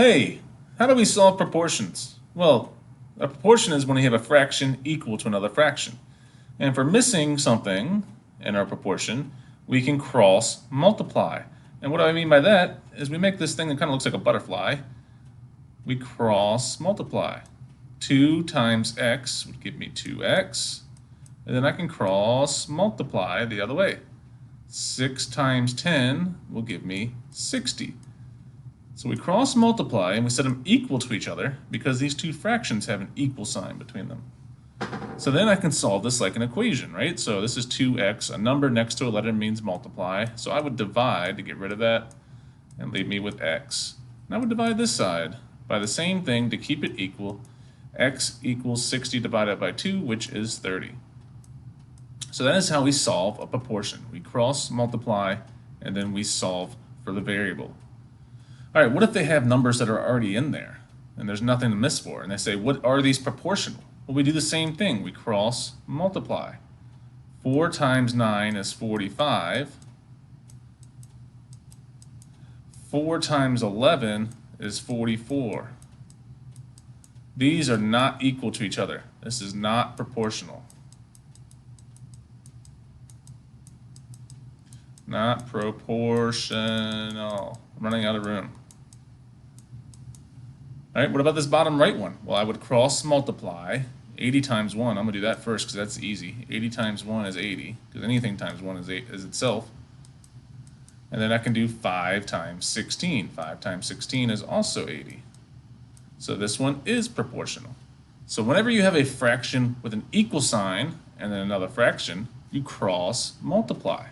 Hey, how do we solve proportions? Well, a proportion is when you have a fraction equal to another fraction. And for missing something in our proportion, we can cross multiply. And what I mean by that is we make this thing that kind of looks like a butterfly. We cross multiply. 2 times x would give me 2x. And then I can cross multiply the other way. 6 times 10 will give me 60. So we cross multiply and we set them equal to each other because these two fractions have an equal sign between them. So then I can solve this like an equation, right? So this is 2x, a number next to a letter means multiply. So I would divide to get rid of that and leave me with x. And I would divide this side by the same thing to keep it equal. X equals 60 divided by 2, which is 30. So that is how we solve a proportion. We cross multiply and then we solve for the variable. All right, what if they have numbers that are already in there and there's nothing to miss for? And they say, what are these proportional? Well, we do the same thing. We cross multiply. 4 times 9 is 45. 4 times 11 is 44. These are not equal to each other. This is not proportional. Not proportional. I'm running out of room. All right, what about this bottom right one? Well, I would cross multiply 80 times 1. I'm going to do that first because that's easy. 80 times 1 is 80 because anything times 1 is 8 is itself. And then I can do 5 times 16. 5 times 16 is also 80. So this one is proportional. So whenever you have a fraction with an equal sign and then another fraction, you cross multiply.